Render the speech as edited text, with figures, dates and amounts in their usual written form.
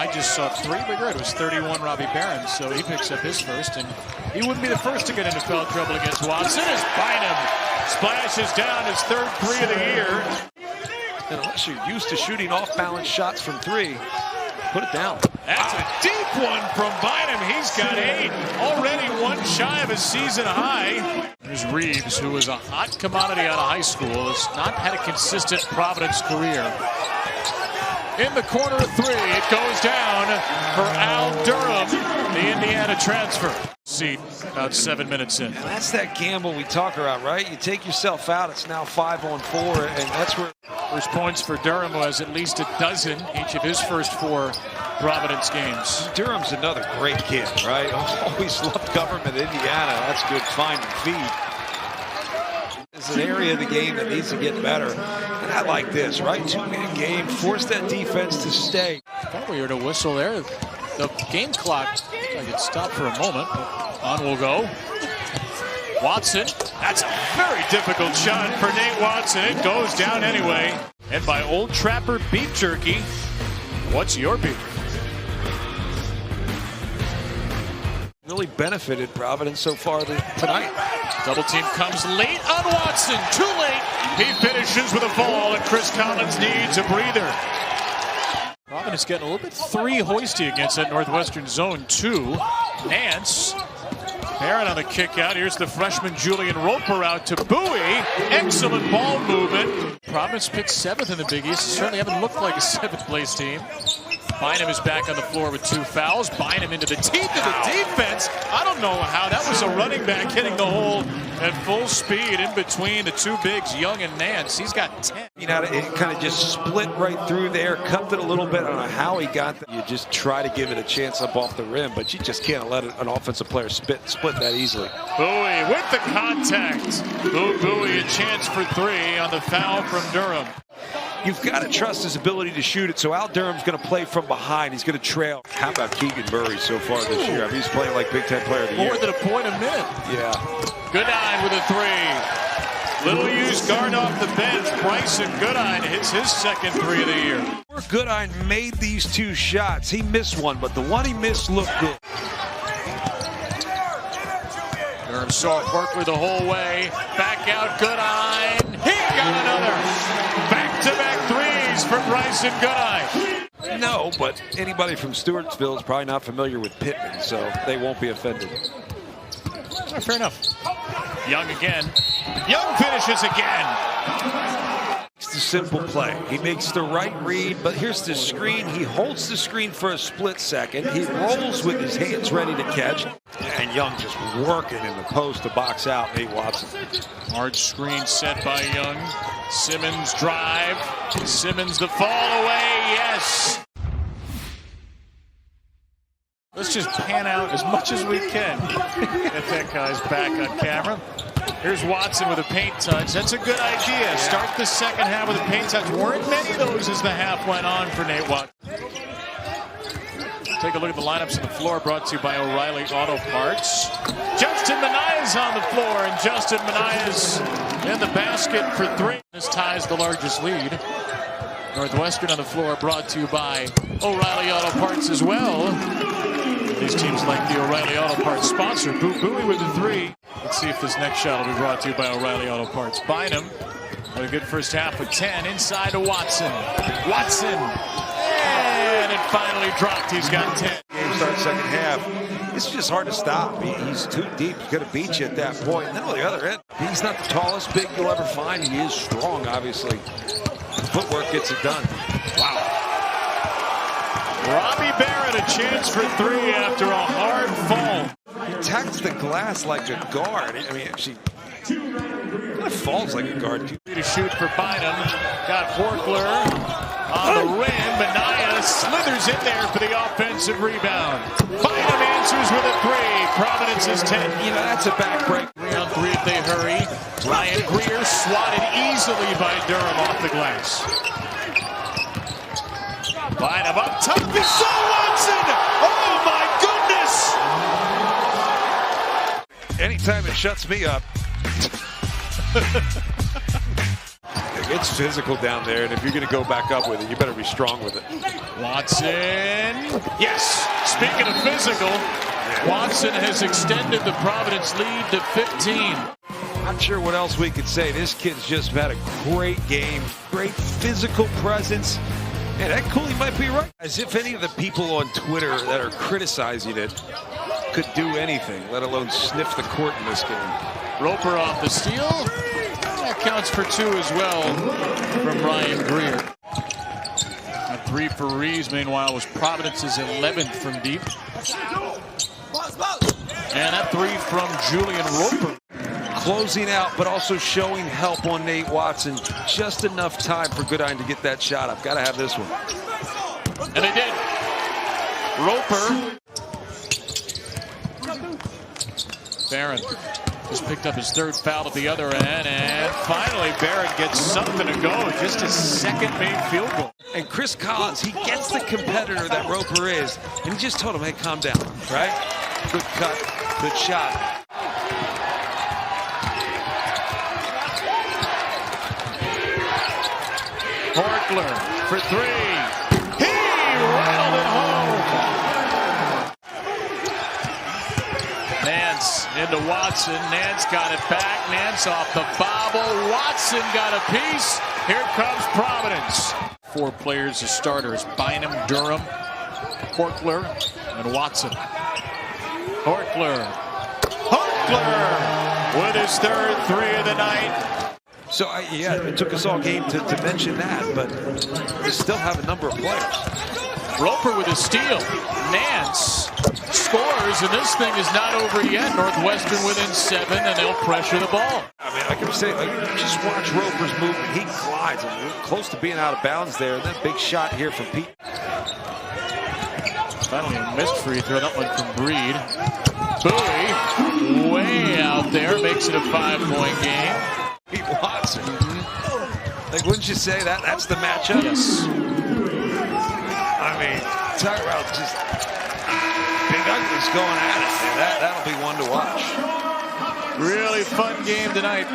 I just saw 3, but it was 31 Robbie Barron, so he picks up his first, and he wouldn't be the first to get into foul trouble against Watson as Bynum splashes down his 3rd 3 of the year. And unless you're used to shooting off-balance shots from 3, put it down. That's a deep one from Bynum. He's got 8, already 1 shy of his season high. There's Reeves, who was a hot commodity out of high school, has not had a consistent Providence career. In the corner of 3, it goes down for Al Durham, the Indiana transfer. Seat about 7 minutes in. And that's that gamble we talk about, right? You take yourself out, it's now 5-on-4, and that's where... First points for Durham, who has at least a dozen each of his first 4 Providence games. Durham's another great kid, right? Always loved government Indiana. That's good find and feed. It's an area of the game that needs to get better. And I like this, right? 2-minute game, force that defense to stay. I thought we heard a whistle there. The game clock, I could stop for a moment. On we'll go. Watson, that's a very difficult shot for Nate Watson. It goes down anyway. And by Old Trapper Beef Jerky, what's your beef? Really benefited Providence so far tonight. Double team comes late on Watson. Too late. He finishes with a fall, and Chris Collins needs a breather. Providence getting a little bit 3 hoisty against that Northwestern zone 2. Nance. Barron on the kick out. Here's the freshman Julian Roper out to Buie. Excellent ball movement. Providence picked 7th in the Big East. Certainly haven't looked like a 7th place team. Bynum is back on the floor with 2 fouls. Bynum into the teeth of the defense. I don't know how. That was a running back hitting the hole at full speed in between the 2 bigs, Young and Nance. He's got 10. You know, it kind of just split right through there, cupped it a little bit. I don't know how he got that. You just try to give it a chance up off the rim, but you just can't let an offensive player split that easily. Buie with the contact. Buie a chance for 3 on the foul from Durham. You've got to trust his ability to shoot it, so Al Durham's going to play from behind. He's going to trail. How about Keegan Murray so far this year? I mean, he's playing like Big Ten Player of the Year. More than a point a minute. Yeah. Goodine with a 3. Little used guard off the bench. Bryson Goodine hits his 2nd 3 of the year. Goodine made these 2 shots. He missed one, but the one he missed looked good. Durham saw Barkley the whole way. Back out Goodine. He got another. Back-to-back 3s from Bryson Goodine. No, but anybody from Stewartsville is probably not familiar with Pittman, so they won't be offended. Fair enough. Young again. Young finishes again. It's the simple play. He makes the right read, but here's the screen. He holds the screen for a split second. He rolls with his hands ready to catch. And Young just working in the post to box out Nate Watson. Large screen set by Young. Simmons drive. Simmons the fall away. Yes. Let's just pan out as much as we can. Get that guy's back on camera. Here's Watson with a paint touch. That's a good idea. Start the second half with a paint touch. Weren't many of those as the half went on for Nate Watson. Take a look at the lineups on the floor, brought to you by O'Reilly Auto Parts. Justin Manias on the floor, and Justin Manias in the basket for 3. This ties the largest lead. Northwestern on the floor, brought to you by O'Reilly Auto Parts as well. These teams like the O'Reilly Auto Parts sponsor. Buie with the 3. Let's see if this next shot will be brought to you by O'Reilly Auto Parts. Bynum had a good first half with 10. Inside to Watson. Watson. And it finally dropped. He's got 10. Game starts second half. It's just hard to stop. He's too deep. He's going to beat you at that point. And then on the other end, he's not the tallest big you'll ever find. He is strong, obviously. Footwork gets it done. Wow. Robbie Barron a chance for 3 after a hard fall. He attacks the glass like a guard. I mean, actually, kind of falls like a guard. To shoot for Bynum. Got Horkler on the rim. Manias slithers in there for the offensive rebound. Bynum answers with a 3. Providence is 10. You know, that's a back break. 3-on-3 if they hurry. Ryan Greer swatted easily by Durham off the glass. Bynum up top. He saw Watson! Oh my goodness! Anytime it shuts me up. It's physical down there, and if you're going to go back up with it, you better be strong with it. Watson. Yes. Speaking of physical, Watson has extended the Providence lead to 15. Not sure what else we could say. This kid's just had a great game, great physical presence. And that Cooley might be right. As if any of the people on Twitter that are criticizing it could do anything, let alone sniff the court in this game. Roper off the steal. That counts for 2 as well from Ryan Greer. A 3 for Reeves, meanwhile, was Providence's 11th from deep. And that 3 from Julian Roper. Closing out, but also showing help on Nate Watson. Just enough time for Goodine to get that shot. I've got to have this one. And they did. Roper. Barron just picked up his 3rd foul at the other end, and finally Barron gets something to go. Just his 2nd made field goal. And Chris Collins, he gets the competitor that Roper is, and he just told him, hey, calm down, right? Good cut, good shot. Horkler for 3. He rattled it home. Nance into Watson. Nance got it back. Nance off the bobble. Watson got a piece. Here comes Providence. 4 players as starters. Bynum, Durham, Horkler, and Watson. Horkler with his 3rd 3 of the night. So, yeah, it took us all game to mention that, but we still have a number of players. Roper with a steal. Nance scores, and this thing is not over yet. Northwestern within 7, and they'll pressure the ball. I mean, like I was saying, just watch Roper's movement. He glides. I mean, close to being out of bounds there. And that big shot here from Pete. Finally a missed free throw. That one from Breed. Buie way out there. Makes it a 5-point game. Pete Watson. Like, wouldn't you say that? That's the matchup? Yes. I mean, talk about just big uglies going at it. That'll be one to watch. Really fun game tonight.